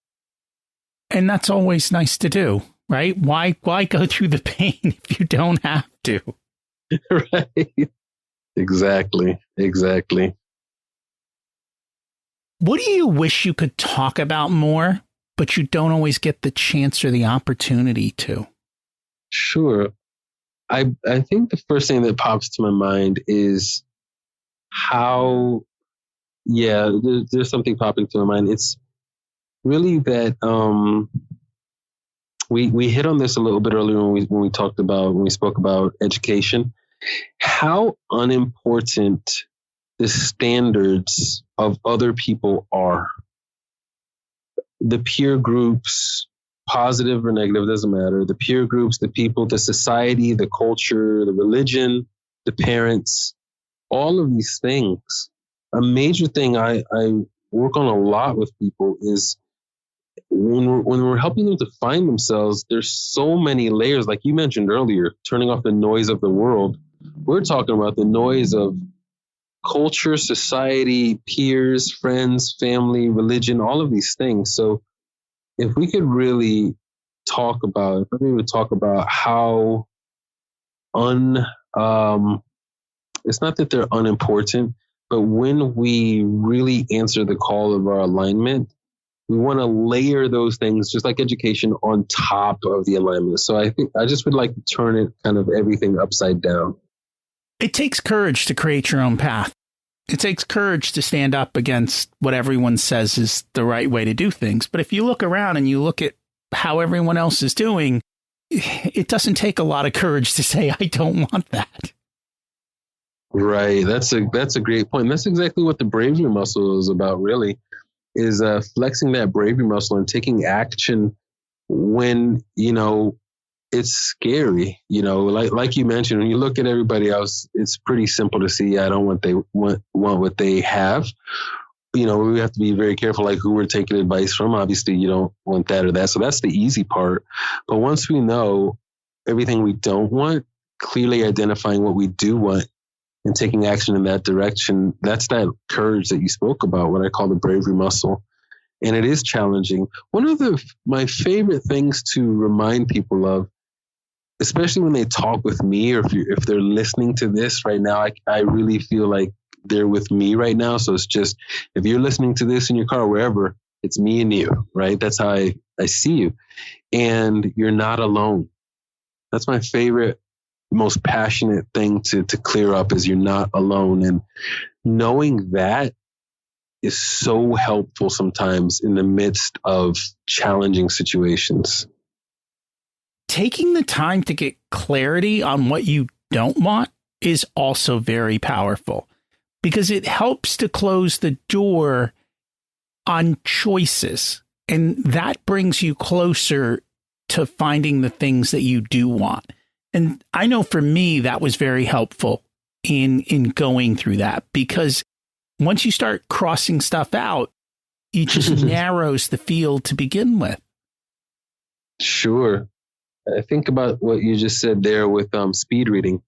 And that's always nice to do, right? Why go through the pain if you don't have to? Right. Exactly. What do you wish you could talk about more, but you don't always get the chance or the opportunity to? Sure. I think the first thing that pops to my mind is how, there's something popping to my mind. It's really that we hit on this a little bit earlier when we spoke about education, how unimportant the standards of other people are. The peer groups, positive or negative, doesn't matter. The peer groups, the people, the society, the culture, the religion, the parents, all of these things. A major thing I work on a lot with people is when we're helping them to find themselves, there's so many layers, like you mentioned earlier, turning off the noise of the world. We're talking about the noise of culture, society, peers, friends, family, religion, all of these things. So if we could really talk about how it's not that they're unimportant, but when we really answer the call of our alignment, we want to layer those things, just like education, on top of the alignment. So I think I just would like to turn it kind of everything upside down. It takes courage to create your own path. It takes courage to stand up against what everyone says is the right way to do things. But if you look around and you look at how everyone else is doing, it doesn't take a lot of courage to say, I don't want that. Right. That's a great point. And that's exactly what the bravery muscle is about, really, is flexing that bravery muscle and taking action when, it's scary. Like you mentioned, when you look at everybody else, it's pretty simple to see, I don't want what they have. We have to be very careful, like who we're taking advice from. Obviously, you don't want that or that. So that's the easy part. But once we know everything we don't want, clearly identifying what we do want and taking action in that direction. That's that courage that you spoke about, what I call the bravery muscle. And it is challenging. One of my favorite things to remind people of, especially when they talk with me, or if they're listening to this right now, I really feel like they're with me right now. So it's just, if you're listening to this in your car, wherever, it's me and you, right? That's how I see you. And you're not alone. That's my favorite, most passionate thing to clear up, is you're not alone. And knowing that is so helpful sometimes in the midst of challenging situations. Taking the time to get clarity on what you don't want is also very powerful, because it helps to close the door on choices. And that brings you closer to finding the things that you do want. And I know for me, that was very helpful in going through that, because once you start crossing stuff out, it just narrows the field to begin with. Sure. I think about what you just said there with speed reading.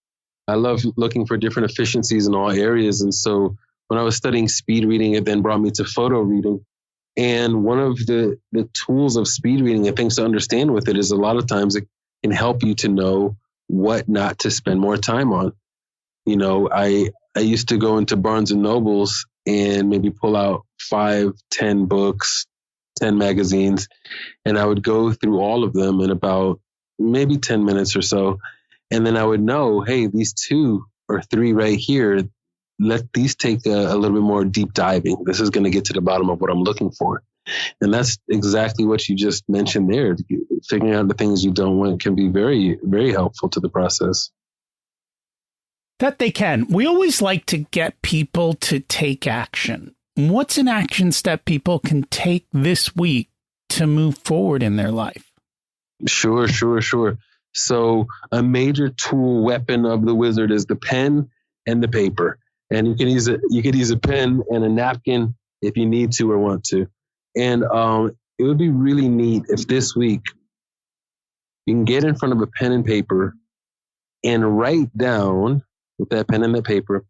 I love looking for different efficiencies in all areas. And so when I was studying speed reading, it then brought me to photo reading. And one of the tools of speed reading and things to understand with it is, a lot of times it can help you to know what not to spend more time on. You know, I used to go into Barnes and Nobles and maybe pull out 5, 10 books, 10 magazines, and I would go through all of them in about maybe 10 minutes or so. And then I would know, hey, these 2 or 3 right here, let these take a little bit more deep diving. This is going to get to the bottom of what I'm looking for. And that's exactly what you just mentioned there. Figuring out the things you don't want can be very, very helpful to the process. That they can. We always like to get people to take action. What's an action step people can take this week to move forward in their life? Sure. So a major tool weapon of the wizard is the pen and the paper. And you can use a pen and a napkin if you need to or want to. And it would be really neat if this week you can get in front of a pen and paper and write down with that pen and that paper,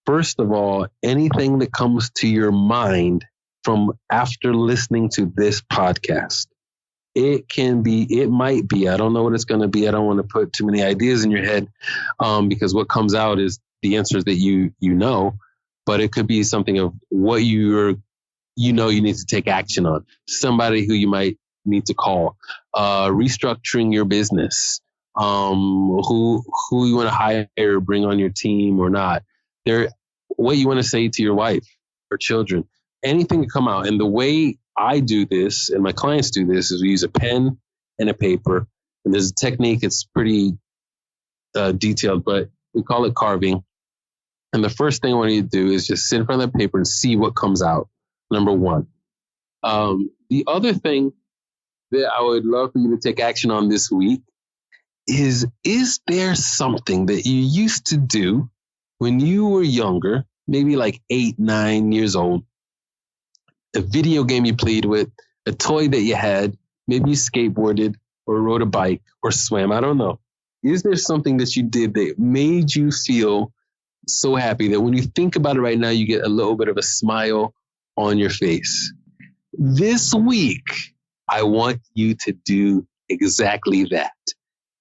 first of all, anything that comes to your mind from after listening to this podcast. It might be, I don't know what it's going to be. I don't want to put too many ideas in your head, because what comes out is the answers that you know, but it could be something of what you need to take action on, somebody who you might need to call, restructuring your business, who you want to hire, bring on your team or not, what you want to say to your wife or children, anything to come out. And the way I do this and my clients do this is we use a pen and a paper, and there's a technique. It's pretty detailed, but we call it carving. And the first thing I want you to do is just sit in front of that paper and see what comes out. Number one. The other thing that I would love for you to take action on this week is there something that you used to do when you were younger, maybe like 8, 9 years old, a video game you played with, a toy that you had, maybe you skateboarded or rode a bike or swam, I don't know. Is there something that you did that made you feel so happy that when you think about it right now, you get a little bit of a smile on your face? This week, I want you to do exactly that.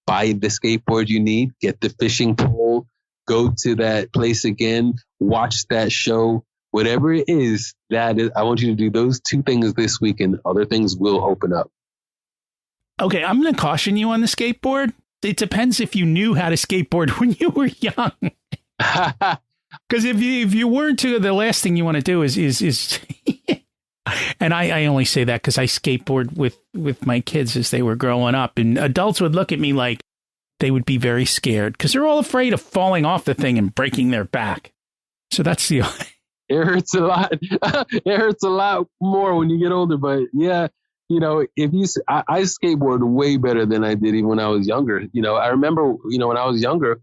Buy the skateboard you need, get the fishing pole, go to that place again, watch that show, whatever it is, I want you to do those 2 things this week, and other things will open up. Okay, I'm going to caution you on the skateboard. It depends if you knew how to skateboard when you were young. Because if you weren't to, the last thing you want to do is and I only say that because I skateboard with my kids as they were growing up, and adults would look at me like they would be very scared because they're all afraid of falling off the thing and breaking their back. So that's the... It hurts a lot. It hurts a lot more when you get older. But yeah, I skateboard way better than I did even when I was younger. I remember, when I was younger,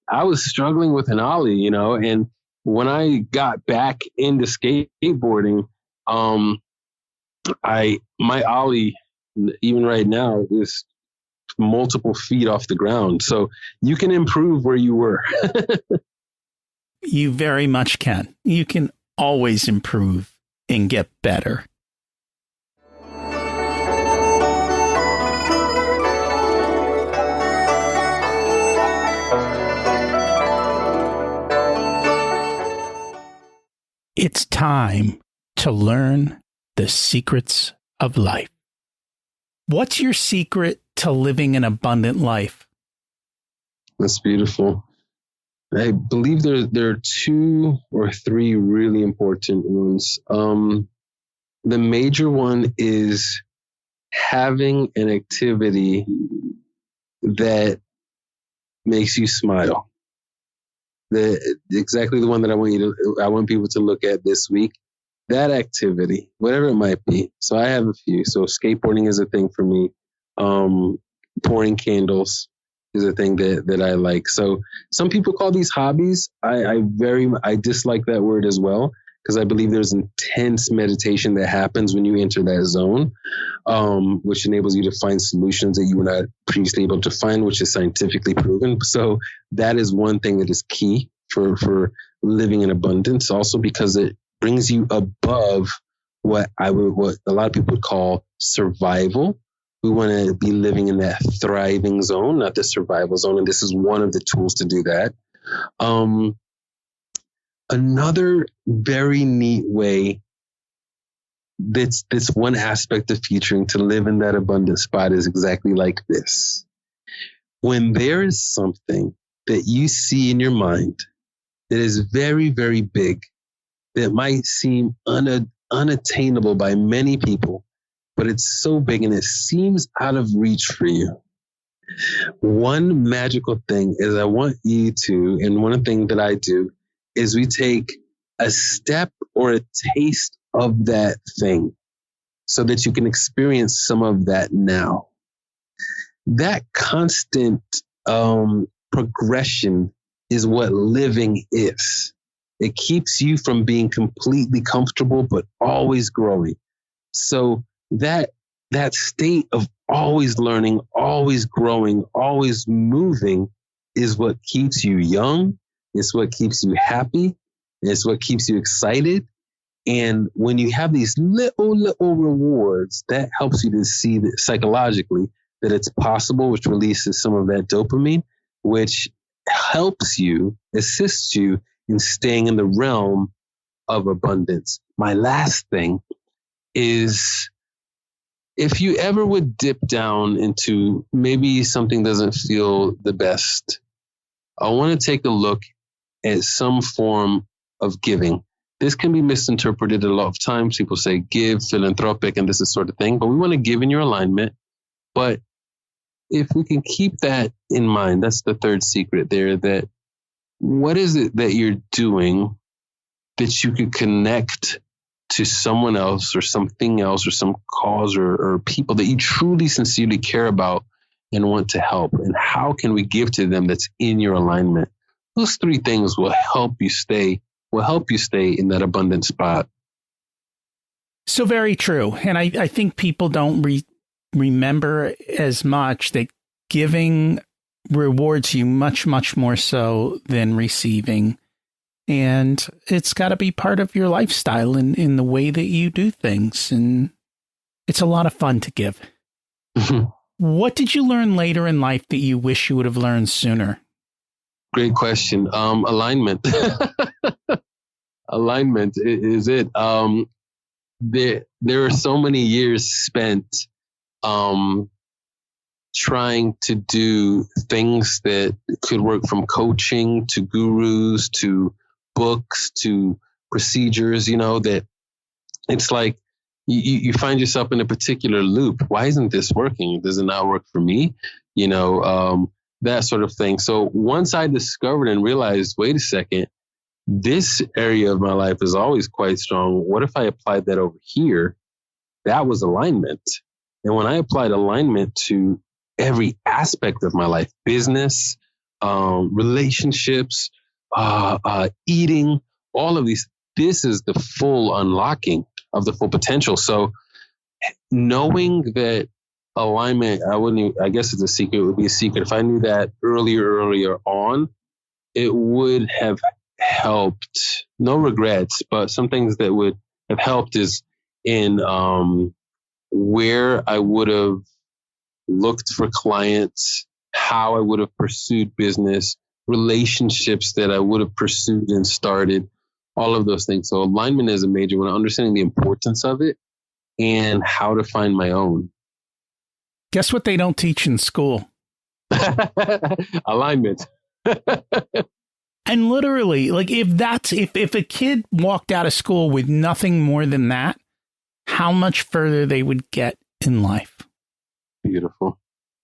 I was struggling with an ollie, and when I got back into skateboarding, my ollie, even right now, is multiple feet off the ground. So you can improve where you were. You very much can. You can always improve and get better. It's time to learn the secrets of life. What's your secret to living an abundant life? That's beautiful. I believe there are 2 or 3 really important ones. The major one is having an activity that makes you smile. Exactly the one that I want people to look at this week. That activity, whatever it might be. So I have a few. So skateboarding is a thing for me. Pouring candles is a thing that I like. So some people call these hobbies. I dislike that word as well, because I believe there's intense meditation that happens when you enter that zone, which enables you to find solutions that you were not previously able to find, which is scientifically proven. So that is one thing that is key for living in abundance, also because it brings you above what a lot of people would call survival. We want to be living in that thriving zone, not the survival zone. And this is one of the tools to do that. Another very neat way that's one aspect of featuring to live in that abundant spot is exactly like this. When there is something that you see in your mind that is very, very big, that might seem unattainable by many people, but it's so big and it seems out of reach for you. One magical thing is I want you to, and one thing that I do, is we take a step or a taste of that thing so that you can experience some of that now. That constant progression is what living is. It keeps you from being completely comfortable, but always growing. So that state of always learning, always growing, always moving is what keeps you young. It's what keeps you happy. It's what keeps you excited. And when you have these little rewards, that helps you to see that psychologically that it's possible, which releases some of that dopamine, which helps you, assists you in staying in the realm of abundance. My last thing is, if you ever would dip down into maybe something doesn't feel the best, I want to take a look at some form of giving. This can be misinterpreted a lot of times. People say give, philanthropic, and this is sort of thing, but we want to give in your alignment. But if we can keep that in mind, that's the third secret there, that what is it that you're doing that you could connect to someone else or something else or some cause or people that you truly sincerely care about and want to help? And how can we give to them that's in your alignment? Those 3 things will help you stay in that abundant spot. So very true. And I think people don't remember as much that giving rewards you much, much more so than receiving. And it's got to be part of your lifestyle in the way that you do things. And it's a lot of fun to give. What did you learn later in life that you wish you would have learned sooner? Great question. Alignment. Alignment is it. There are so many years spent trying to do things that could work, from coaching to gurus to books to procedures, that it's like you find yourself in a particular loop. Why isn't this working? Does it not work for me? That sort of thing. So once I discovered and realized, wait a second, this area of my life is always quite strong. What if I applied that over here? That was alignment. And when I applied alignment to every aspect of my life, business, relationships, eating, all of these, this is the full unlocking of the full potential. So knowing that alignment, I guess it's a secret. It would be a secret. If I knew that earlier on, it would have helped. No regrets, but some things that would have helped is in where I would have looked for clients, how I would have pursued business, relationships that I would have pursued and started, all of those things. So alignment is a major one, understanding the importance of it and how to find my own. Guess what they don't teach in school? Alignment. And literally, like if a kid walked out of school with nothing more than that, how much further they would get in life. Beautiful.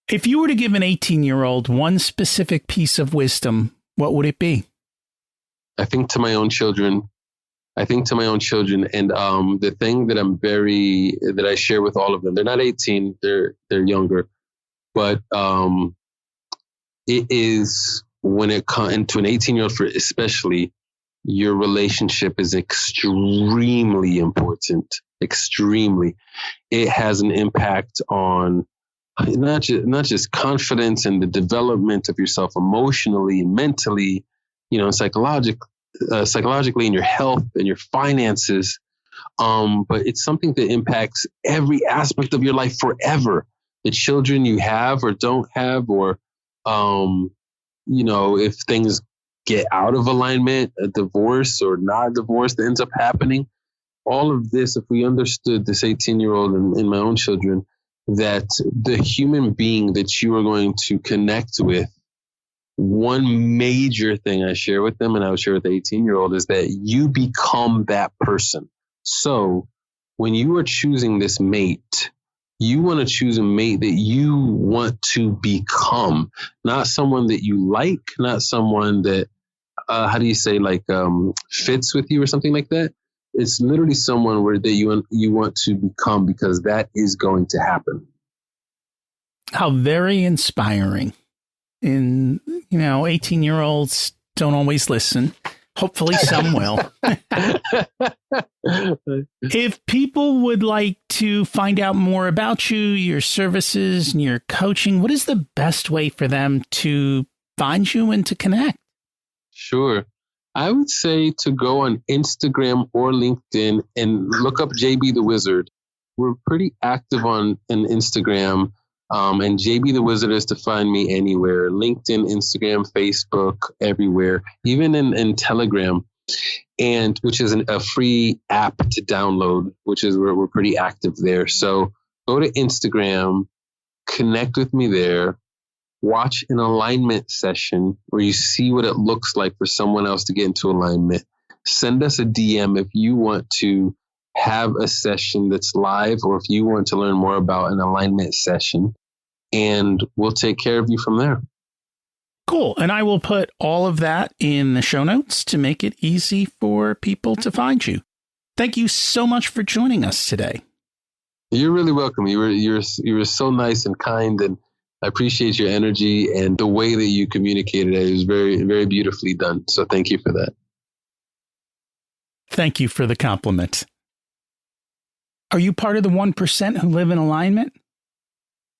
If you were to give an 18-year-old one specific piece of wisdom, what would it be? I think to my own children. And the thing that that I share with all of them, they're not 18, they're younger, but it is when it comes to an 18-year-old, for especially, your relationship is extremely important. Extremely. It has an impact on not just confidence and the development of yourself emotionally and mentally, psychologically in your health and your finances. But it's something that impacts every aspect of your life forever. The children you have or don't have, or, if things get out of alignment, a divorce or not a divorce that ends up happening, all of this, if we understood this 18-year-old and my own children, that the human being that you are going to connect with, one major thing I share with them, and I would share with the 18-year-old, is that you become that person. So when you are choosing this mate, you want to choose a mate that you want to become, not someone that you like, not someone that, fits with you or something like that. It's literally someone that you want to become, because that is going to happen. How very inspiring. And, 18-year-olds don't always listen. Hopefully some will. If people would like to find out more about you, your services, and your coaching, what is the best way for them to find you and to connect? Sure. I would say to go on Instagram or LinkedIn and look up JB the Wizard. We're pretty active on Instagram, and JB the Wizard is to find me anywhere. LinkedIn, Instagram, Facebook, everywhere, even in Telegram, and which is a free app to download, which is where we're pretty active there. So go to Instagram, connect with me there. Watch an alignment session where you see what it looks like for someone else to get into alignment. Send us a DM if you want to have a session that's live, or if you want to learn more about an alignment session, and we'll take care of you from there. Cool. And I will put all of that in the show notes to make it easy for people to find you. Thank you so much for joining us today. You're really welcome. You were so nice and kind, and I appreciate your energy and the way that you communicated it. It was very, very beautifully done. So thank you for that. Thank you for the compliment. Are you part of the 1% who live in alignment?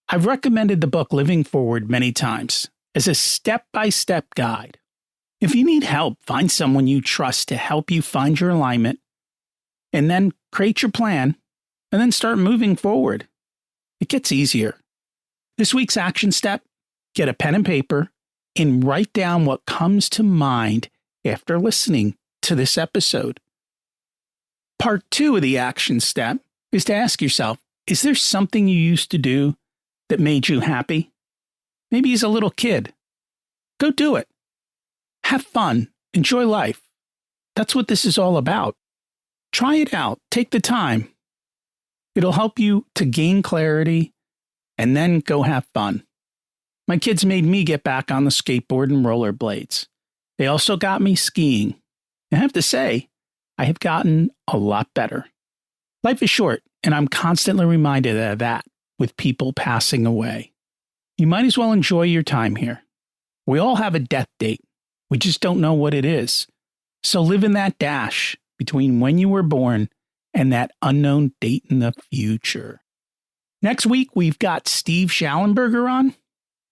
I've recommended the book Living Forward many times as a step-by-step guide. If you need help, find someone you trust to help you find your alignment, and then create your plan, and then start moving forward. It gets easier. This week's action step: get a pen and paper and write down what comes to mind after listening to this episode. Part 2 of the action step is to ask yourself, is there something you used to do that made you happy? Maybe as a little kid. Go do it. Have fun. Enjoy life. That's what this is all about. Try it out. Take the time. It'll help you to gain clarity and then go have fun. My kids made me get back on the skateboard and rollerblades. They also got me skiing. I have to say, I have gotten a lot better. Life is short, and I'm constantly reminded of that with people passing away. You might as well enjoy your time here. We all have a death date. We just don't know what it is. So live in that dash between when you were born and that unknown date in the future. Next week, we've got Steve Schallenberger on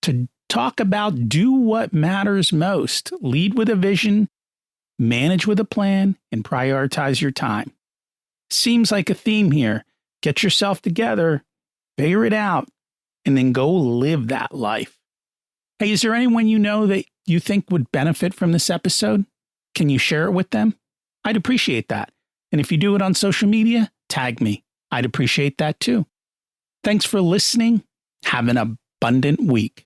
to talk about do what matters most. Lead with a vision, manage with a plan, and prioritize your time. Seems like a theme here. Get yourself together, figure it out, and then go live that life. Hey, is there anyone you know that you think would benefit from this episode? Can you share it with them? I'd appreciate that. And if you do it on social media, tag me. I'd appreciate that too. Thanks for listening. Have an abundant week.